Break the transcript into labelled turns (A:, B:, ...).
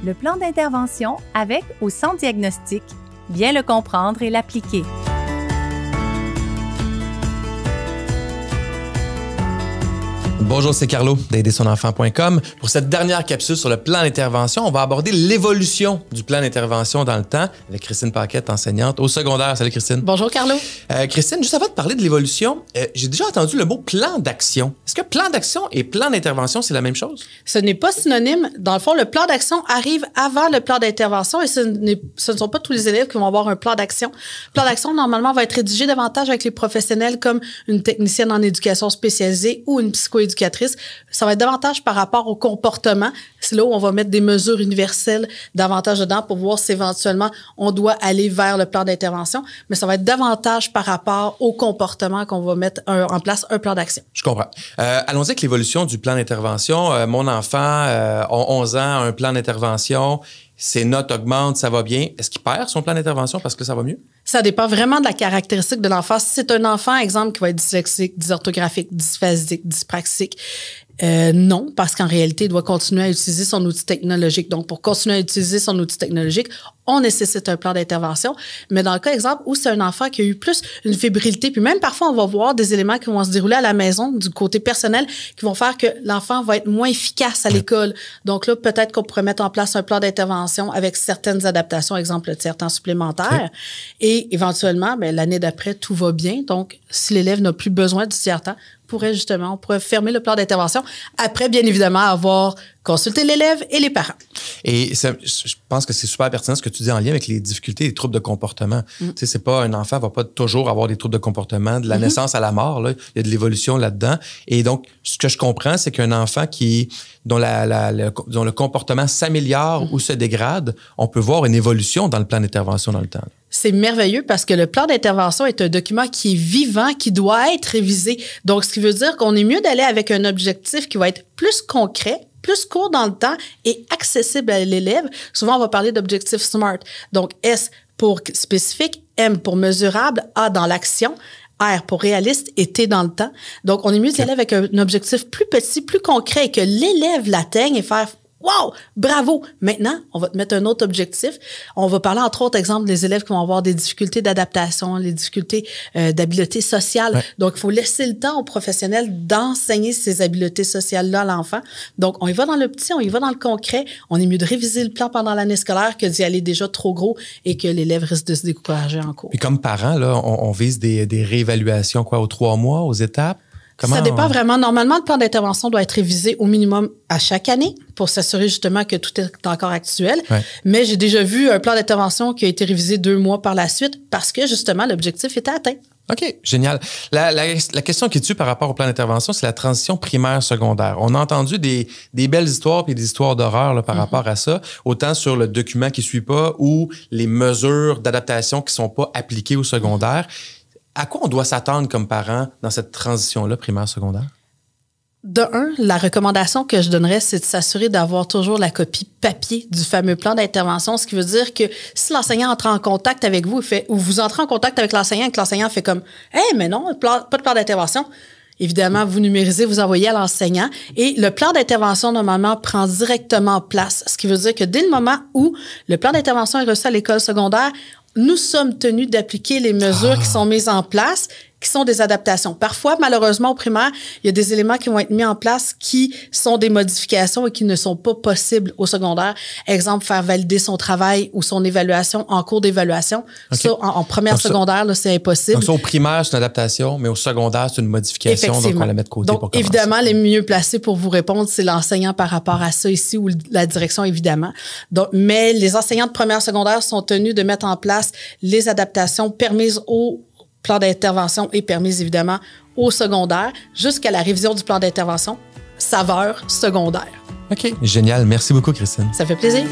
A: Le plan d'intervention avec ou sans diagnostic, bien le comprendre et l'appliquer.
B: Bonjour, c'est Carlo d'aidersonenfant.com. Pour cette dernière capsule sur le plan d'intervention, on va aborder l'évolution du plan d'intervention dans le temps avec Christine Paquette, enseignante au secondaire. Salut Christine.
C: Bonjour Carlo.
B: Christine, juste avant de parler de l'évolution, j'ai déjà entendu le mot plan d'action. Est-ce que plan d'action et plan d'intervention, c'est la même chose?
C: Ce n'est pas synonyme. Dans le fond, le plan d'action arrive avant le plan d'intervention et ce ne sont pas tous les élèves qui vont avoir un plan d'action. Le plan d'action, normalement, va être rédigé davantage avec les professionnels comme une technicienne en éducation spécialisée ou une psychoéducatrice. Ça va être davantage par rapport au comportement. C'est là où on va mettre des mesures universelles davantage dedans pour voir si éventuellement on doit aller vers le plan d'intervention. Mais ça va être davantage par rapport au comportement qu'on va mettre en place un plan d'action.
B: Je comprends. Allons-y avec l'évolution du plan d'intervention. Mon enfant a 11 ans, a un plan d'intervention. Ses notes augmentent, ça va bien. Est-ce qu'il perd son plan d'intervention parce que ça va mieux?
C: Ça dépend vraiment de la caractéristique de l'enfant. Si c'est un enfant, exemple, qui va être dyslexique, dysorthographique, dysphasique, dyspraxique, non, parce qu'en réalité, il doit continuer à utiliser son outil technologique. Donc, pour continuer à utiliser son outil technologique, on nécessite un plan d'intervention. Mais dans le cas, exemple, où c'est un enfant qui a eu plus une fébrilité, puis même parfois, on va voir des éléments qui vont se dérouler à la maison, du côté personnel, qui vont faire que l'enfant va être moins efficace à l'école. Donc là, peut-être qu'on pourrait mettre en place un plan d'intervention avec certaines adaptations, exemple, le tiers-temps supplémentaire. Et éventuellement, bien, l'année d'après, tout va bien. Donc, si l'élève n'a plus besoin du tiers-temps, on pourrait fermer le plan d'intervention après, bien évidemment, avoir consulté l'élève et les parents.
B: Et je pense que c'est super pertinent ce que tu dis en lien avec les difficultés et les troubles de comportement. Tu sais, c'est pas un enfant va pas toujours avoir des troubles de comportement de la naissance à la mort. Là, il y a de l'évolution là-dedans. Et donc, ce que je comprends, c'est qu'un enfant dont le comportement s'améliore ou se dégrade, on peut voir une évolution dans le plan d'intervention dans le temps.
C: C'est merveilleux parce que le plan d'intervention est un document qui est vivant, qui doit être révisé. Donc, ce qui veut dire qu'on est mieux d'aller avec un objectif qui va être plus concret, plus court dans le temps et accessible à l'élève. Souvent, on va parler d'objectifs SMART. Donc, S pour spécifique, M pour mesurable, A dans l'action, R pour réaliste et T dans le temps. Donc, on est mieux d'y aller avec un objectif plus petit, plus concret et que l'élève l'atteigne et faire wow, bravo! Maintenant, on va te mettre un autre objectif. On va parler, entre autres, exemple, des élèves qui vont avoir des difficultés d'adaptation, les difficultés d'habileté sociale. Ouais. Donc, il faut laisser le temps aux professionnels d'enseigner ces habiletés sociales-là à l'enfant. Donc, on y va dans le petit, on y va dans le concret. On est mieux de réviser le plan pendant l'année scolaire que d'y aller déjà trop gros et que l'élève risque de se décourager en cours.
B: Puis comme parent, là, on vise des réévaluations aux 3 mois, aux étapes?
C: Ça dépend vraiment. Normalement, le plan d'intervention doit être révisé au minimum à chaque année pour s'assurer justement que tout est encore actuel. Ouais. Mais j'ai déjà vu un plan d'intervention qui a été révisé 2 mois par la suite parce que justement, l'objectif était atteint.
B: OK, génial. La question qui tue par rapport au plan d'intervention, c'est la transition primaire-secondaire. On a entendu des belles histoires et des histoires d'horreur là, par rapport à ça, autant sur le document qui ne suit pas ou les mesures d'adaptation qui ne sont pas appliquées au secondaire. À quoi on doit s'attendre comme parent dans cette transition-là, primaire-secondaire?
C: De un, la recommandation que je donnerais, c'est de s'assurer d'avoir toujours la copie papier du fameux plan d'intervention, ce qui veut dire que si l'enseignant entre en contact avec vous ou vous entrez en contact avec l'enseignant et que l'enseignant fait comme « Hey, mais non, pas de plan d'intervention », évidemment, vous numérisez, vous envoyez à l'enseignant et le plan d'intervention, normalement, prend directement place, ce qui veut dire que dès le moment où le plan d'intervention est reçu à l'école secondaire, nous sommes tenus d'appliquer les mesures qui sont mises en place, qui sont des adaptations. Parfois, malheureusement, au primaire, il y a des éléments qui vont être mis en place qui sont des modifications et qui ne sont pas possibles au secondaire. Exemple, faire valider son travail ou son évaluation en cours d'évaluation. Okay. Ça, en première secondaire, là, c'est impossible.
B: Donc, ça, au primaire, c'est une adaptation, mais au secondaire, c'est une modification. Donc, on la met de côté.
C: Donc,
B: pour commencer.
C: Évidemment, les mieux placés pour vous répondre, c'est l'enseignant par rapport à ça ici ou la direction, évidemment. Donc, mais les enseignants de première secondaire sont tenus de mettre en place les adaptations permises au plan d'intervention est permise, évidemment, au secondaire, jusqu'à la révision du plan d'intervention, saveur secondaire.
B: OK, génial. Merci beaucoup, Christine.
C: Ça fait plaisir.